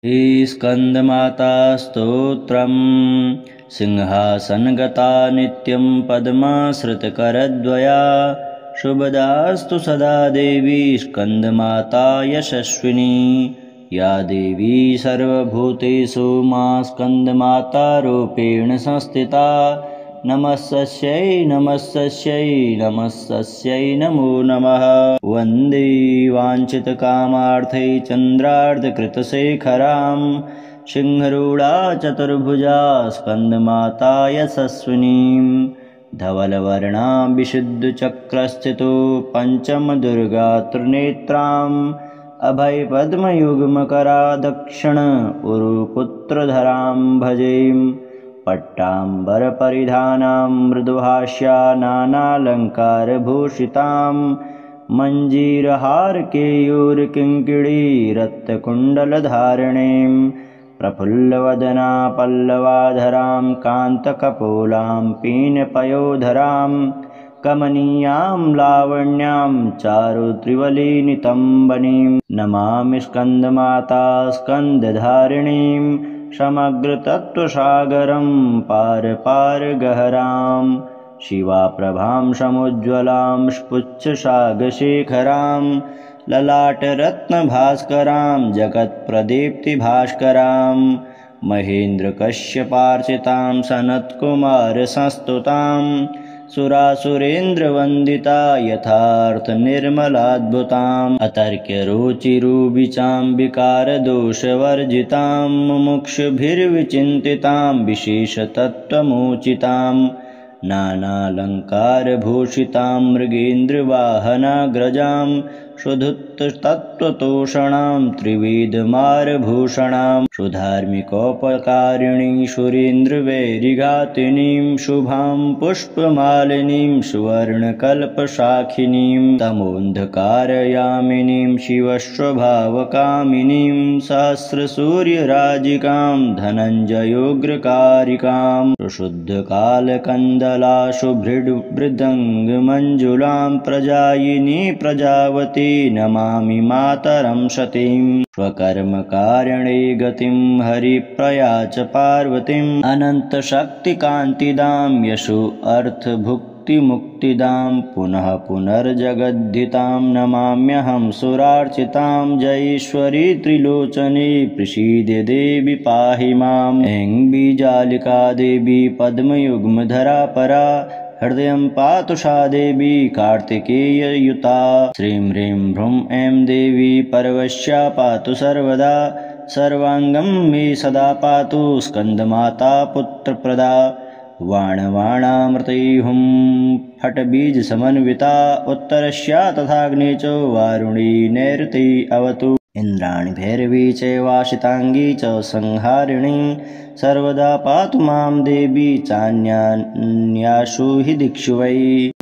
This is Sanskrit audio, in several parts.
हे स्कन्दमाता स्तोत्रम् सिंहासनगता नित्यं पद्मासृतकरद्वया शुभदास्तु सदा देवी स्कन्दमाता यशस्विनी या देवी सर्वभूतेषु मा स्कन्दमाता रूपेण संस्थिता नमस्यै नमस्यै नमस्यै नमो नमः। वन्दे वाञ्छितकामार्थे चन्द्रार्धकृतशेखरां सिंहरूढा चतुर्भुजा स्कन्दमाता यशस्विनीं धवलवर्णा विशुद्धचक्रस्थितो पञ्चमदुर्गा त्रिनेत्राम् अभयपद्मयुग्मकरा दक्षिण उरुपुत्रधरां भजेम् पट्टाम्बरपरिधानां मृदुभाष्या नानालङ्कारभूषितां मञ्जीरहारकेयूरकिङ्किणी रत्नकुण्डलधारिणीं प्रफुल्लवदना पल्लवाधरां कान्तकपोलां पीनपयोधरां कमनीयां लावण्यां चारुत्रिवलिनितम्बनीं नमामि स्कन्दमाता स्कन्दधारिणीं समग्रतत्त्वसागरं पारपारगहरां शिवाप्रभां समुज्ज्वलां स्फुच्छसागशेखरां ललाटरत्नभास्करां जगत्प्रदीप्तिभास्करां महेन्द्रकश्यपार्चितां सनत्कुमारसंस्तुतां सुरासुरेन्द्रवन्दिता यथार्थनिर्मलाद्भुताम् अतर्क्यरुचिरुबिचां विकारदोषवर्जितां मुमुक्षुभिर्विचिन्तितां विशेषतत्त्वमुचितां नानालङ्कारभूषितां मृगेन्द्रवाहनाग्रजां शुद्धतत्त्वतोषणां त्रिविधमारभूषणां सुधार्मिकोपकारिणीं सुरेन्द्रवैरिघातिनीं शुभां पुष्पमालिनीं सुवर्णकल्पशाखिनीं तमोन्धकारयामिनीं शिवस्वभावकामिनीं सहस्रसूर्यराजिकां धनञ्जयोग्रकारिकां सुशुद्धकालकन्दला शुभृड्मृदङ्गमञ्जुलां प्रजायिनी प्रजावती नमामि मातरं सतीं स्वकर्मकारिणे गतिं हरिप्रया च पार्वतीम् अनन्तशक्तिकान्तिदां यशो अर्थभुक्तिमुक्तिदां पुनः पुनर्जगद्धितां नमाम्यहं सुरार्चितां जयेश्वरी त्रिलोचने प्रसीद देवी पाहि माम् ऐं बीजालिका देवी पद्मयुग्मधरा परा हृदयं पातु सा देवी कार्तिकेययुता श्रीं ह्रीं भ्रूं ऐं देवी परवश्या पातु सर्वदा सर्वाङ्गं मे सदा पातु स्कन्दमाता पुत्रप्रदा वाणवाणामृते हुं फट्बीजसमन्विता उत्तरस्या तथाग्ने च वारुणी नैऋती अवतु इन्द्राणि भैरवी चैवाशिताङ्गी च संहारिणी सर्वदा पातु मां देवी चान्यान्यासु हि दिक्षु वै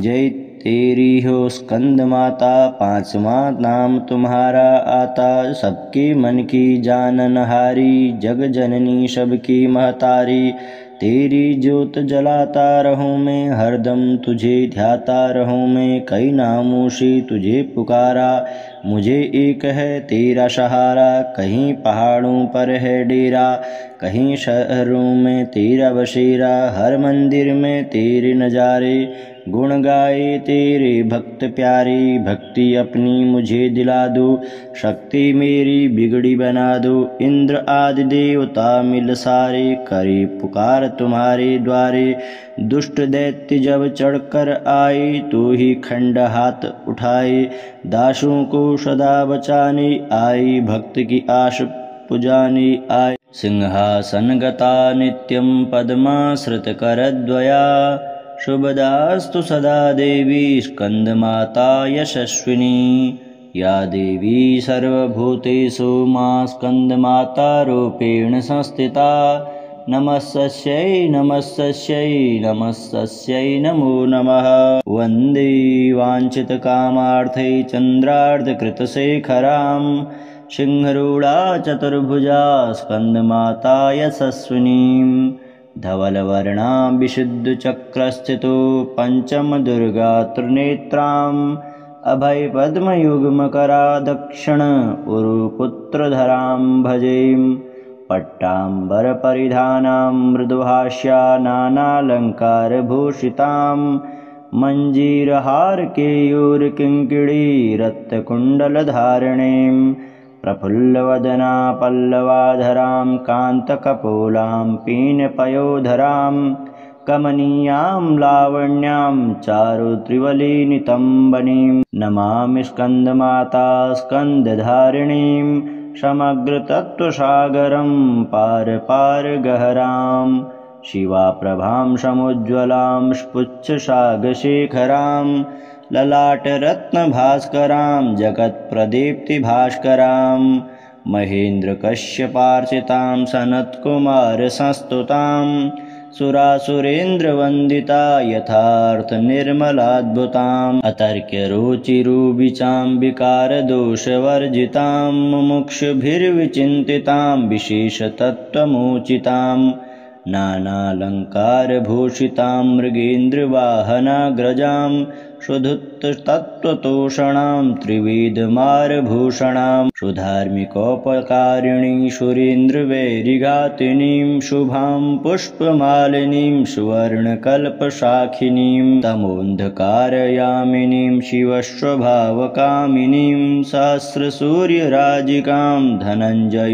जय तेरी हो स्कन्दमाता पांचवा नाम तुम्हारा आता सबके मन की जाननहारी जग जननी सबकी महतारी तेरी ज्योत जलाता रहूं मैं हरदम तुझे ध्याता रहूं मैं कई नामों से तुझे पुकारा मुझे एक है तेरा सहारा कहीं पहाड़ों पर है डेरा कहीं शहरों में तेरा बसेरा हर मंदिर में तेरे नजारे गुण गाए तेरे भक्त प्यारे भक्ति अपनी मुझे दिला दो शक्ति मेरी बिगड़ी बना दो इंद्र आदि देवता मिल सारे करे पुकार तुम्हारे द्वारे दुष्ट दैत्य जब चढ़कर आए तो ही खंड हाथ उठाए दासों को सदा बचाने आई भक्त की आश पुजाने आए सिंहासनगता नित्यं पद्मासृतकरद्वया शुभदास्तु सदा देवी स्कन्दमाता यशस्विनी या देवी सर्वभूतेषु मा स्कन्दमाता रूपेण संस्थिता नमस्यै नमस्यै नमस्यै नमो नमः। वन्दे वाञ्छितकामार्थे चन्द्रार्धकृतशेखरां सिंहरूढा चतुर्भुजा स्कन्दमाता यशस्विनीं धवलवर्णा विशुद्धचक्रस्थितो पञ्चमदुर्गा त्रिनेत्राम् अभयपद्मयुग्मकरा दक्षिण उरुपुत्रधरां भजेम् पट्टाम्बरपरिधानां मृदुभाष्या नानालङ्कारभूषितां मञ्जीरहारकेयूरकिङ्किणीरत्नकुण्डलधारिणीं प्रफुल्लवदना पल्लवाधरां कान्तकपोलां पीनपयोधरां कमनीयां लावण्यां चारुत्रिवलिनितम्बनीं नमामि स्कन्दमाता स्कन्दधारिणीं समग्रतत्त्वसागरं पार गहरां शिवाप्रभां समुज्ज्वलां स्फुच्छसागशेखरां ललाटरत्नभास्करां जगत्प्रदीप्तिभास्करां महेन्द्रकश्यपार्चितां सनत्कुमारसंस्तुतां सुरासुरेन्द्रवन्दिता यथार्थनिर्मलाद्भुताम् अतर्क्यरुचिरुबिचां विकारदोषवर्जितां मुमुक्षुभिर्विचिन्तितां विशेषतत्त्वमुचितां नानालङ्कारभूषितां मृगेन्द्रवाहनाग्रजां शुद्धतत्त्वतोषणां त्रिविधमारभूषणां सुधार्मिकोपकारिणीं सुरेन्द्रवैरिघातिनीं शुभां पुष्पमालिनीं सुवर्णकल्पशाखिनीं तमोन्धकारयामिनीं शिवस्वभावकामिनीं सहस्रसूर्यराजिकां धनञ्जयोग्रकारिकां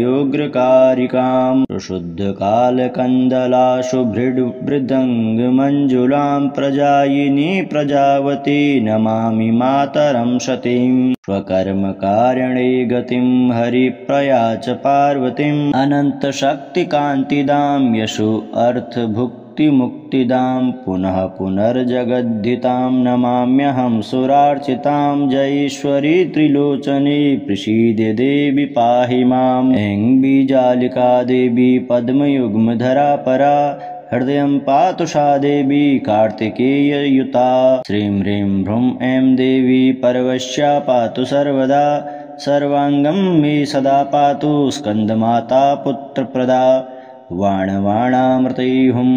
सुशुद्धकालकन्दला शुभृड्मृदङ्गमञ्जुलां प्रजायिनी प्रजावती नमामि मातरं सतीं स्वकर्मकारणे गतिं हरिप्रया च पार्वतीम् अनन्तशक्तिकान्तिदां यशो अर्थभुक्तिमुक्तिदां पुनः पुनर्जगद्धितां नमाम्यहं सुरार्चितां जयेश्वरी त्रिलोचने प्रसीदे देवी पाहि माम् ऐं बीजालिका देवी पद्मयुग्मधरा परा हृदयं पातु सा देवी कार्तिकेययुता श्रीं ह्रीं भ्रूं ऐं देवी परवश्या पातु सर्वदा सर्वाङ्गं मे सदा पातु स्कन्दमाता पुत्रप्रदा वाणवाणामृतैहुं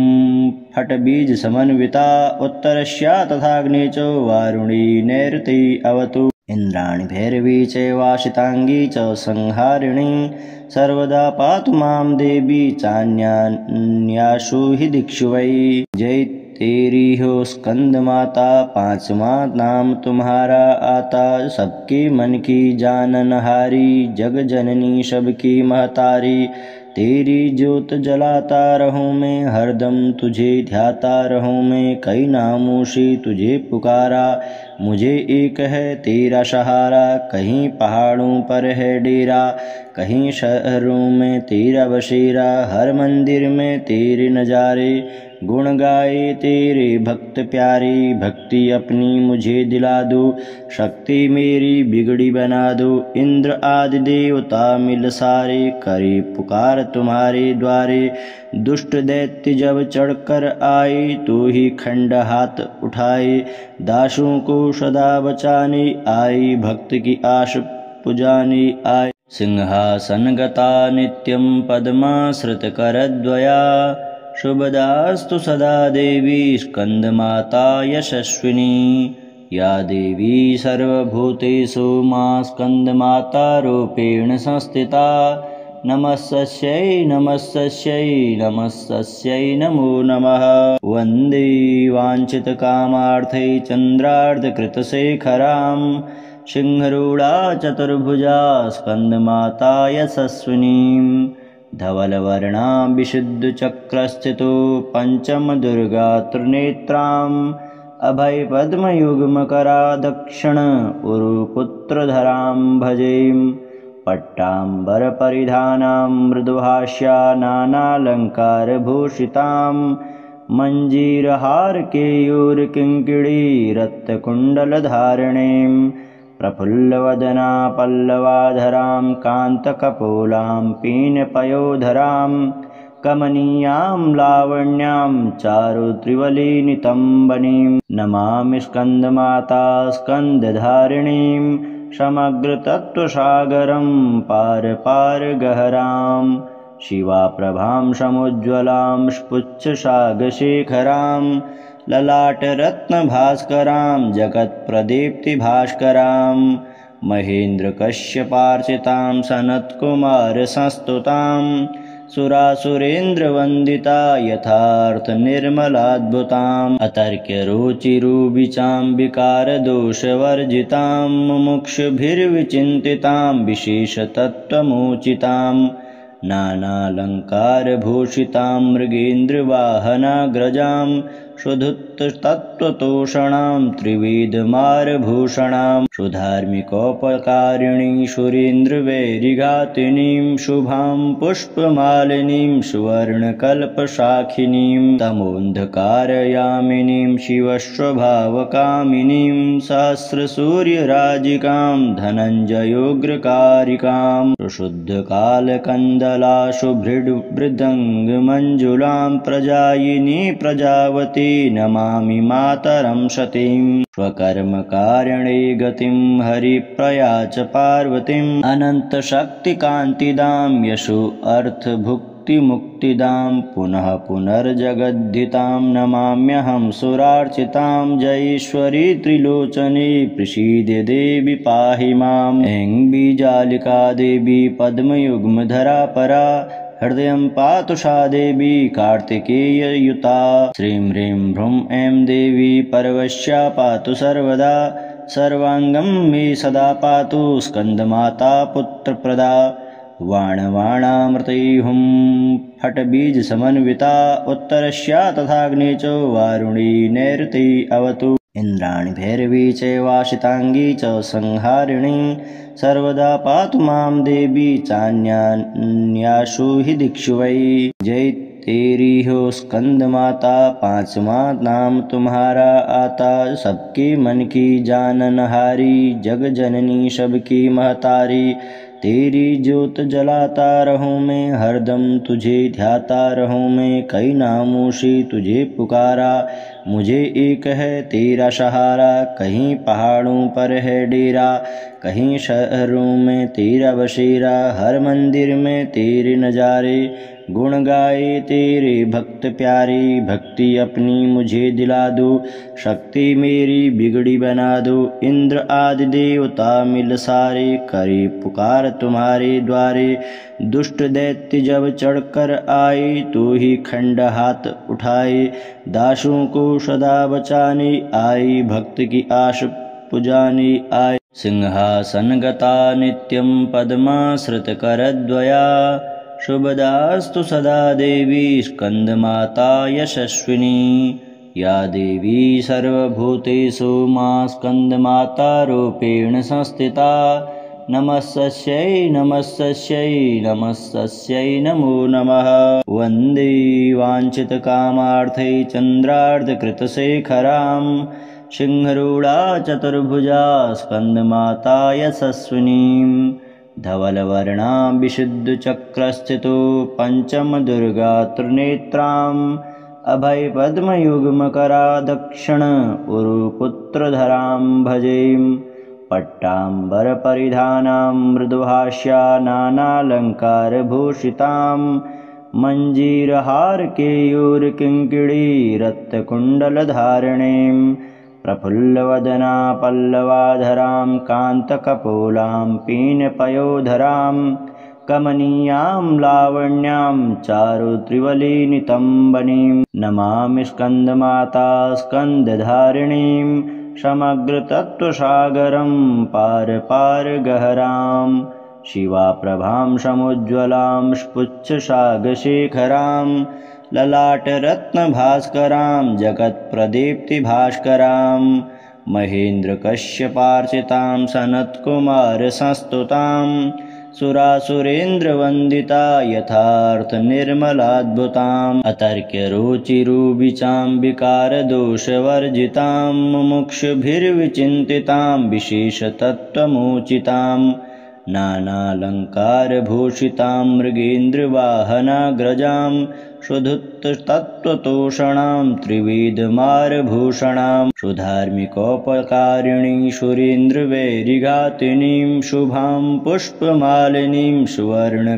फट्बीजसमन्विता उत्तरस्या तथाग्ने च वारुणी नैऋती अवतु इन्द्राणि भैरवी चैवाशिताङ्गी च संहारिणी सर्वदा पातु मां देवी चान्यान्यासु हि दिक्षु वै जय तेरी हो स्कंद माता पांचवा नाम तुम्हारा आता सबके मन की जाननहारी जग जननी सबकी महतारी तेरी ज्योत जलाता रहूं मैं हरदम तुझे ध्याता रहूं मैं कई नामों से तुझे पुकारा मुझे एक है तेरा सहारा कहीं पहाड़ों पर है डेरा कहीं शहरों में तेरा बसेरा हर मंदिर में तेरे नजारे गुण गाए तेरे भक्त प्यारे भक्ति अपनी मुझे दिला दो शक्ति मेरी बिगड़ी बना दो इंद्र आदि देवता मिल सारे करे पुकार तुम्हारे द्वारे दुष्ट दैत्य जब चढ़कर आए तो ही खंड हाथ उठाए दासों को सदा बचाने आई भक्त की आश पुजाने आए सिंहासनगता नित्यं पद्माश्रितकरद्वया शुभदास्तु सदा देवी स्कन्दमाता यशस्विनी या देवी सर्वभूतेषु मा स्कन्दमाता रूपेण संस्थिता नमस्तस्यै नमस्तस्यै नमस्तस्यै नमो नमः वन्दे वाञ्छितकामार्थे चन्द्रार्धकृतशेखरां सिंहरूढा चतुर्भुजा स्कन्दमाता यशस्विनीं धवलवर्णा विशुद्धचक्रस्थितो पञ्चमदुर्गा त्रिनेत्राम् अभयपद्मयुग्मकरा दक्षिण उरुपुत्रधरां भजेम् पट्टाम्बरपरिधानां मृदुभाष्या नानालङ्कारभूषितां मञ्जीरहारकेयूरकिङ्किणीरत्नकुण्डलधारिणीं प्रफुल्लवदना पल्लवाधरां कान्तकपोलां पीनपयोधरां कमनीयां लावण्यां चारुत्रिवलिनितम्बनीं नमामि स्कन्दमाता स्कन्दधारिणीं समग्रतत्त्वसागरं पार गहरां शिवाप्रभां समुज्ज्वलां स्फुच्छसागशेखरां ललाटरत्नभास्करां जगत्प्रदीप्तिभास्करां महेन्द्रकश्यपार्चितां सनत्कुमारसंस्तुतां सुरासुरेन्द्रवन्दिता यथार्थनिर्मलाद्भुताम् अतर्क्यरुचिरुविचां विकारदोषवर्जितां मुमुक्षुभिर्विचिन्तितां विशेषतत्त्वमुचिताम् नानालङ्कारभूषितां मृगेन्द्रवाहनाग्रजां शुद्धतत्त्वतोषणां त्रिविधमारभूषणां सुधार्मिकोपकारिणीं सुरेन्द्रवैरिघातिनीं शुभां पुष्पमालिनीं सुवर्णकल्पशाखिनीं तमोन्धकारयामिनीं शिवस्वभावकामिनीं सहस्रसूर्यराजिकां धनञ्जयोग्रकारिकां सुशुद्धकालकन्दला शुभृद्मृदङ्गमञ्जुलां प्रजायिनी प्रजावती नमामि मातरं सतीं स्वकर्मकारणे गतिं हरिप्रया च पार्वतीम् अनन्तशक्तिकान्तिदां यशो अर्थभुक्तिमुक्तिदां पुनः पुनर्जगद्धितां नमाम्यहं सुरार्चितां जयेश्वरी त्रिलोचने प्रसीद देवी पाहि माम् ऐं बीजालिका देवी पद्मयुग्मधरा परा हृदयं पातु सा देवी कार्तिकेययुता श्रीं ह्रीं भ्रूं ऐं देवी परवश्या पातु सर्वदा सर्वाङ्गं मे सदा पातु स्कन्दमाता पुत्रप्रदा वाणवाणामृतै हुं फट्बीजसमन्विता उत्तरस्या तथाग्ने च वारुणी नैऋती अवतु इन्द्राणि भैरवी चैवाशिताङ्गी च संहारिणी सर्वदा पातु मां देवी चान्यान्यासु हि दिक्षु वै जय तेरी हो स्कंद माता पांचवा नाम तुम्हारा आता सबके मन की जाननहारी जग जननी सबकी महतारी तेरी ज्योत जलाता रहूं मैं हरदम तुझे ध्याता रहूं मैं कई नामों से तुझे पुकारा मुझे एक है तेरा सहारा कहीं पहाड़ों पर है डेरा कहीं शहरों में तेरा बसेरा हर मंदिर में तेरे नजारे गुण गाए तेरे भक्त प्यारे भक्ति अपनी मुझे दिला दो शक्ति मेरी बिगड़ी बना दो इंद्र आदि देवता मिल सारे करे पुकार तुम्हारे द्वारे दुष्ट दैत्य जब चढ़कर आए तो ही खंड हाथ उठाए दासों को सदा बचाने आई भक्त की आश पुजाने आए सिंहासन गता नित्यं पद्माश्रित करद्वया शुभदास्तु सदा देवी स्कंदमाता यशस्विनी या देवी सर्वभूतेषु मा स्कंदमाता रूपेण संस्थिता नमस्तस्यै नमस्तस्यै नमस्तस्यै नमो नमः वन्दे वाञ्छितकामार्थे चन्द्रार्धकृतशेखरां सिंहरूढा चतुर्भुजा स्कंदमाता यशस्विनीं धवलवर्णा विशुद्धचक्रस्थितो पंचमदुर्गा त्रिनेत्राम् अभयपद्मयुग्मकरा दक्षिण उरुपुत्रधरां भजेम पट्टाम्बरपरिधानां मृदुभाष्या नानालङ्कारभूषितां मञ्जीरहारकेयूरकिङ्किणी रत्नकुण्डलधारिणीं प्रफुल्लवदना पल्लवाधरां कान्तकपोलां पीनपयोधरां कमनीयां लावण्यां चारुत्रिवलिनितम्बनीं नमामि स्कन्दमाता स्कन्दधारिणीं समग्रतत्त्वसागरं पार शिवाप्रभां समुज्ज्वलां स्फुच्छसागशेखरां ललाटरत्नभास्करां जगत्प्रदीप्तिभास्करां महेन्द्रकश्यपार्चितां सनत्कुमारसंस्तुतां सुरासुरेन्द्रवन्दिता यथार्थनिर्मलाद्भुताम् अतर्क्यरुचिरुविचां विकारदोषवर्जितां मुमुक्षुभिर्विचिन्तितां विशेषतत्त्वमुचितां नानालङ्कारभूषितां मृगेन्द्रवाहनाग्रजां शुद्धतत्त्वतोषणां त्रिविधमारभूषणां सुधार्मिकोपकारिणीं सुरेन्द्रवैरिघातिनीं शुभां पुष्पमालिनीं सुवर्णकल्पशाखिनीं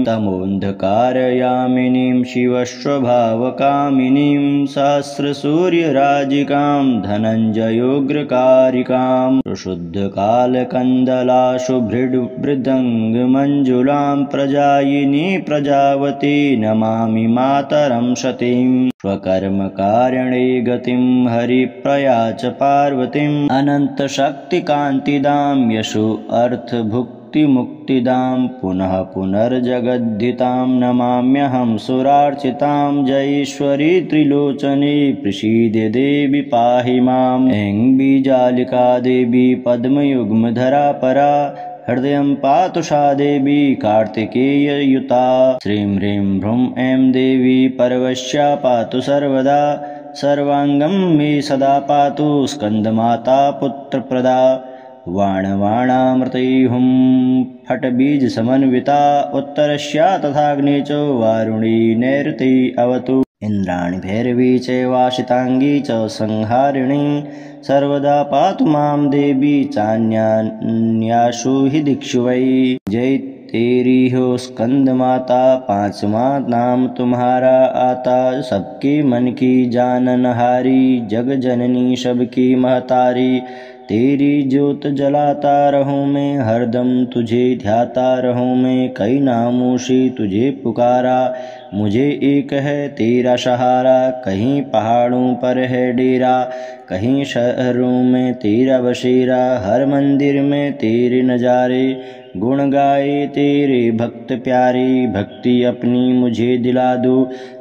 तमोन्धकारयामिनीं शिवस्वभावकामिनीं सहस्रसूर्यराजिकां धनञ्जयोग्रकारिकां शुद्धकालकन्दलाशुभृद्मृदङ्गमञ्जुलां प्रजायिनी प्रजावती नमामि मातरं सतीं स्वकर्मकारणे गतिं हरिप्रया च पार्वतीम् अनन्तशक्तिकान्तिदां यशो अर्थभुक्तिमुक्तिदां पुनः पुनर्जगद्धितां नमाम्यहं सुरार्चितां जयेश्वरी त्रिलोचने प्रसीदे देवी पाहि माम् ऐं बीजालिका देवी पद्मयुग्मधरा परा हृदयं पातु सा देवी कार्तिकेययुता श्रीं ह्रीं भ्रूं ऐं देवी परवश्या पातु सर्वदा सर्वाङ्गं मे सदा पातु स्कन्दमाता पुत्रप्रदा वाणवाणामृतैहुं फट्बीजसमन्विता उत्तरस्या तथाग्ने च वारुणी नैऋती अवतु इन्द्राणि भैरवी चैवाशिताङ्गी च संहारिणी सर्वदा पातु मां देवी चान्यान्यासु हि दिक्षु वै जय तेरी हो स्कंद माता पांचवा नाम तुम्हारा आता सबके मन की जाननहारी जग जननी सबकी महतारी तेरी ज्योत जलाता रहूं मैं हरदम तुझे ध्याता रहूं मैं कई नामों से तुझे पुकारा मुझे एक है तेरा सहारा कहीं पहाड़ों पर है डेरा कहीं शहरों में तेरा बसेरा हर मंदिर में तेरे नजारे गुण गाए तेरे भक्त प्यारे भक्ति अपनी मुझे दिला दो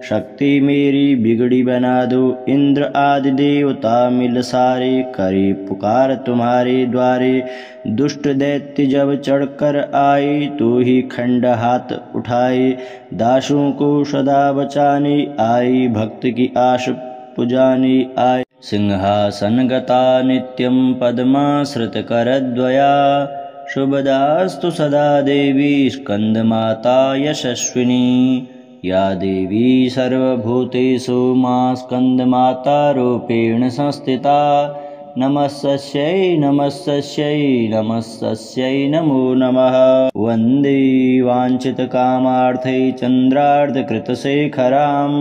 शक्ति मेरी बिगड़ी बना दो इंद्र आदि देवता मिल सारे करे पुकार तुम्हारे द्वारे दुष्ट दैत्य जब चढ़कर आए तो ही खंड हाथ उठाए दासों को सदा बचाने आई भक्त की आश पुजाने आए सिंहासनगता नित्यं पद्माश्रितकरद्वया शुभदास्तु सदा देवी स्कन्दमाता यशस्विनी या देवी सर्वभूतेषु मां स्कन्दमाता रूपेण संस्थिता नमस्तस्यै नमस्तस्यै नमस्तस्यै नमो नमः वन्दे वाञ्छितकामार्थे चन्द्रार्धकृतशेखरां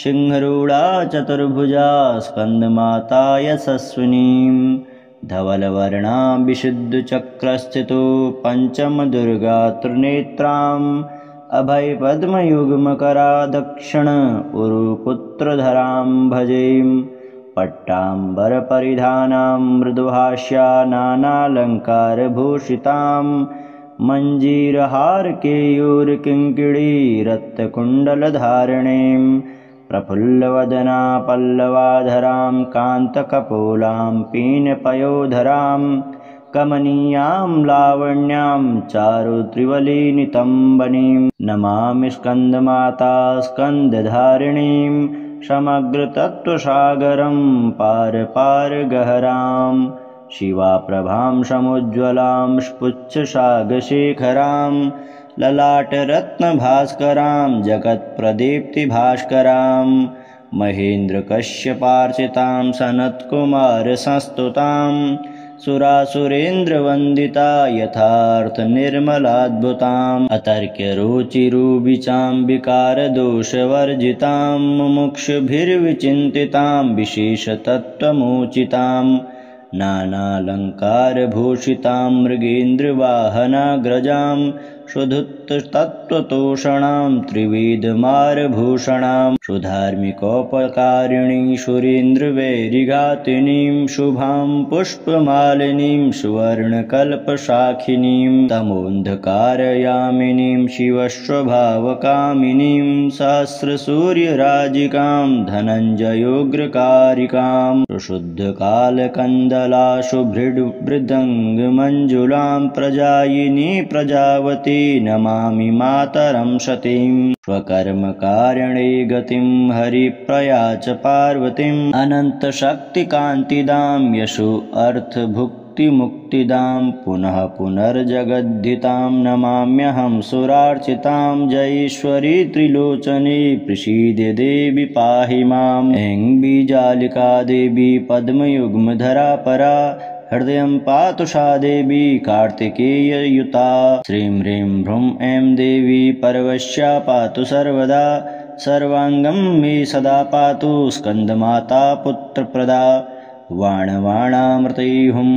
सिंहरूढा चतुर्भुजा स्कन्दमाता यशस्विनीं धवलवर्णा विशुद्धचक्रस्थितो पञ्चमदुर्गा त्रिनेत्राम् अभयपद्मयुग्मकरा दक्षिण उरुपुत्रधरां भजेम् पट्टाम्बरपरिधानां मृदुभाष्या नानालङ्कारभूषितां मञ्जीरहारकेयूरकिङ्किणी रत्नकुण्डलधारिणीं प्रफुल्लवदना पल्लवाधरां कान्तकपोलां पीनपयोधरां कमनीयां लावण्यां चारुत्रिवलिनितम्बनीं नमामि स्कन्दमाता स्कन्दधारिणीं समग्रतत्त्वसागरं पारपारगहरां शिवाप्रभां समुज्ज्वलां स्फुच्छसागशेखरां ललाटरत्नभास्करां जगत्प्रदीप्तिभास्करां महेन्द्रकश्यपार्चितां सनत्कुमारसंस्तुतां सुरासुरेन्द्रवन्दिता यथार्थनिर्मलाद्भुताम् अतर्क्यरुचिरुबिचां विकारदोषवर्जितां मुमुक्षुभिर्विचिन्तितां विशेषतत्त्वमुचितां नानालङ्कारभूषितां मृगेन्द्रवाहनाग्रजां शुद्धतत्त्वतोषणां त्रिविधमारभूषणां सुधार्मिकोपकारिणीं सुरेन्द्रवैरिघातिनीं शुभां पुष्पमालिनीं सुवर्णकल्पशाखिनीं तमोन्धकारयामिनीं शिवस्वभावकामिनीं सहस्रसूर्यराजिकां धनञ्जयोग्रकारिकां शुद्धकालकन्दलाशुभृद्मृदङ्गमञ्जुलां प्रजायिनी प्रजावती नमामि मातरं सतीं स्वकर्मकारणे गतिं हरिप्रया च पार्वतीम् अनन्तशक्तिकान्तिदां यशो अर्थभुक्तिमुक्तिदां भुक्तिमुक्तिदां पुनः पुनर्जगद्धितां नमाम्यहं सुरार्चितां जयेश्वरी त्रिलोचने प्रसीदे देवी पाहि माम्। ऐं बीजालिका देवी पद्मयुग्मधरा परा हृदयं पातु सा देवी कार्तिकेययुता। श्रीं ह्रीं भ्रूं ऐं देवी परवश्या पातु सर्वदा सर्वाङ्गं मे सदा पातु स्कन्दमाता पुत्रप्रदा। वाणवाणामृतै हुं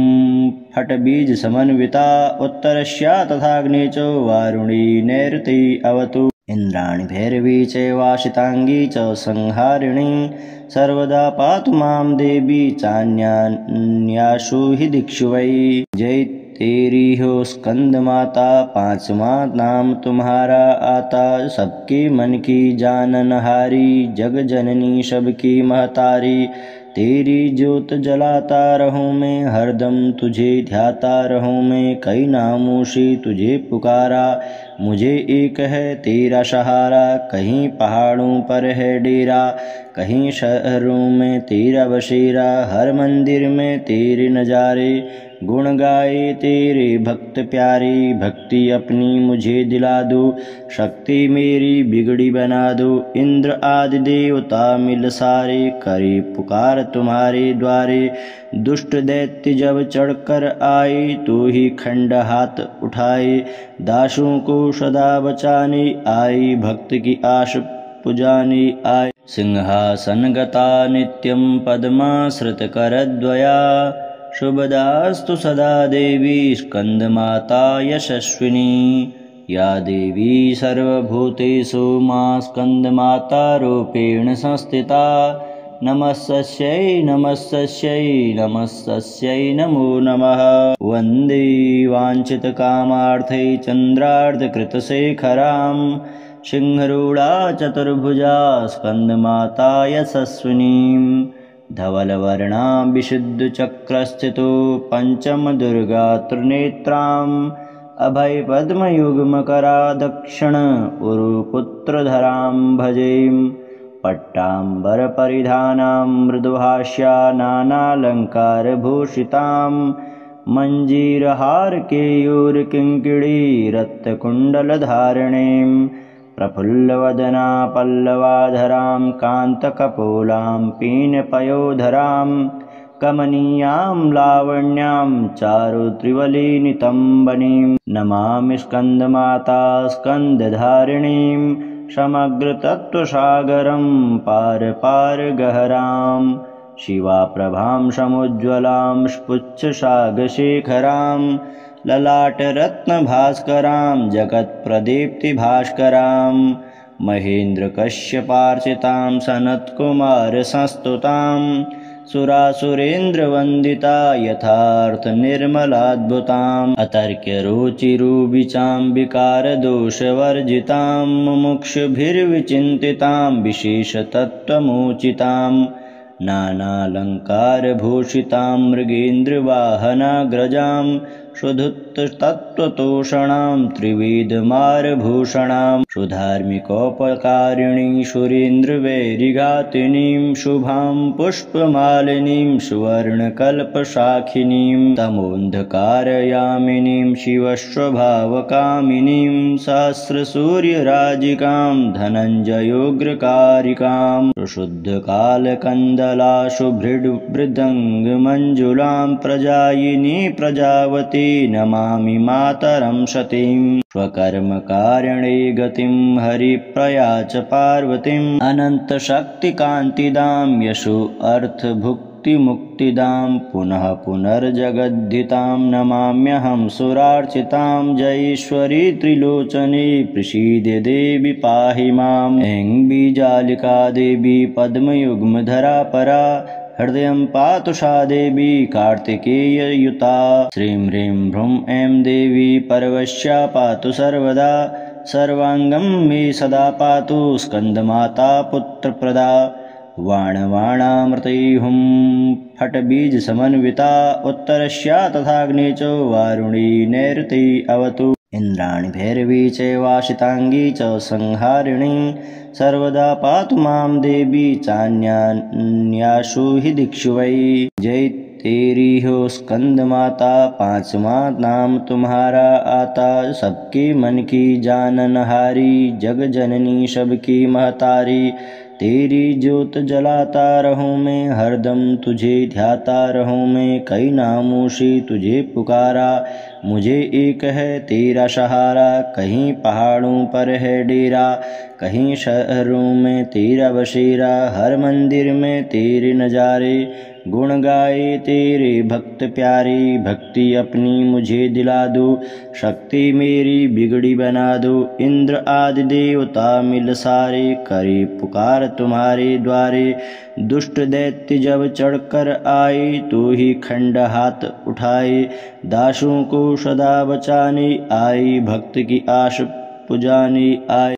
फट्बीजसमन्विता उत्तरस्या तथाग्ने च वारुणी नैऋती अवतु। इन्द्राणि भैरवी चैवाशिताङ्गी च संहारिणी सर्वदा पातु मां देवी चान्यान्यासु हि दिक्षु वै। जय तेरी हो स्कंद माता पांचवा नाम तुम्हारा आता सबके मन की जाननहारी जग जननी सबकी महतारी। तेरी ज्योत जलाता रहूं मैं हरदम तुझे ध्याता रहूं मैं कई नामों से तुझे पुकारा मुझे एक है तेरा सहारा। कहीं पहाड़ों पर है डेरा कहीं शहरों में तेरा बसेरा हर मंदिर में तेरे नजारे गुण गाए तेरे भक्त प्यारे। भक्ति अपनी मुझे दिला दो शक्ति मेरी बिगड़ी बना दो। इंद्र आदि देवता मिल सारे करे पुकार तुम्हारे द्वारे। दुष्ट दैत्य जब चढ़कर आए तो ही खंड हाथ उठाए दासों को सदा बचाने आई भक्त की आश पुजाने आए। सिंहासन गता नित्यं पद्माश्रित करद्वया शुभदास्तु सदा देवी स्कंदमाता यशस्विनी। या देवी सर्वभूतेषु मां स्कंदमाता रूपेण संस्थिता। नमस्तस्यै नमस्तस्यै नमस्तस्यै नमो नमः। वन्दे वाञ्छितकामार्थे चन्द्रार्धकृतशेखरां सिंहरूढा चतुर्भुजा स्कंदमाता यशस्विनीं। धवलवर्णा विशुद्धचक्रस्थितो पंचमदुर्गा त्रिनेत्राम् अभयपद्मयुग्मकरा दक्षिण उरुपुत्रधरां भजेम। पट्टाम्बरपरिधानां मृदुभाष्या नानालङ्कारभूषितां मञ्जीरहारकेयूरकिङ्किणी रत्नकुण्डलधारिणीं। प्रफुल्लवदना पल्लवाधरां कान्तकपोलां पीनपयोधरां कमनीयां लावण्यां चारुत्रिवलिनितम्बनीं। नमामि स्कन्दमाता स्कन्दधारिणीं समग्रतत्त्वसागरं पार पार गहरां। शिवाप्रभां समुज्ज्वलां स्फुच्छसागशेखरां ललाटरत्नभास्करां जगत्प्रदीप्तिभास्करां। महेन्द्रकश्यपार्चितां सनत्कुमारसंस्तुतां सुरासुरेन्द्रवन्दिता यथार्थनिर्मलाद्भुताम्। अतर्क्यरुचिरुबिचां विकारदोषवर्जितां मुमुक्षुभिर्विचिन्तितां विशेषतत्त्वमुचितां। नानालङ्कारभूषितां मृगेन्द्रवाहनाग्रजां सुधुत्ततत्त्वतोषणां त्रिविधमारभूषणां। सुधार्मिकोपकारिणीं सुरेन्द्रवैरिघातिनीं शुभां पुष्पमालिनीं सुवर्णकल्पशाखिनीं। तमोन्धकारयामिनीं शिवस्वभावकामिनीं सहस्रसूर्यराजिकां धनञ्जयोग्रकारिकां। सुशुद्धकालकन्दला शुभृड्मृदङ्गमञ्जुलां प्रजायिनी प्रजावती नमामि मातरं सतीं। स्वकर्मकारणे गतिं हरिप्रया च पार्वतीं अनन्तशक्तिकान्तिदां यशो अर्थभुक्तिमुक्तिदां पुनः पुनर्जगद्धितां नमाम्यहं सुरार्चितां जयेश्वरी त्रिलोचने प्रसीदे देवी पाहि माम्। ऐं बीजालिका देवी पद्मयुग्मधरा परा हृदयं पातु सा देवी कार्तिकेययुता। श्रीं ह्रीं भ्रूं ऐं देवी परवश्या पातु सर्वदा सर्वाङ्गं मे सदा पातु स्कन्दमाता पुत्रप्रदा। वाणवाणामृतै हुं फट्बीजसमन्विता उत्तरस्या तथाग्ने च वारुणी नैऋती अवतु। इन्द्राणि भैरवी चैवाशिताङ्गी च संहारिणी सर्वदा पातु मां देवी चान्यान्यासु हि दिक्षु वै। जय तेरी हो स्कंद माता, पांचवा नाम तुम्हारा आता। सबके मन की जाननहारी, जग जननी सबकी महतारी। तेरी ज्योत जलाता रहूं मैं, हरदम तुझे ध्याता रहूं मैं। कई नामों से तुझे पुकारा, मुझे एक है तेरा सहारा। कहीं पहाड़ों पर है डेरा, कहीं शहरों में तेरा बसेरा। हर मंदिर में तेरे नजारे, गुण गाए तेरे भक्त प्यारे। भक्ति अपनी मुझे दिला दो, शक्ति मेरी बिगड़ी बना दो। इंद्र आदि देवता मिल सारे, करे पुकार तुम्हारे द्वारे। दुष्ट दैत्य जब चढ़कर आए, तो ही खंड हाथ उठाए। दासों को सदा बचाने आए, भक्त की आश पुजाने आए।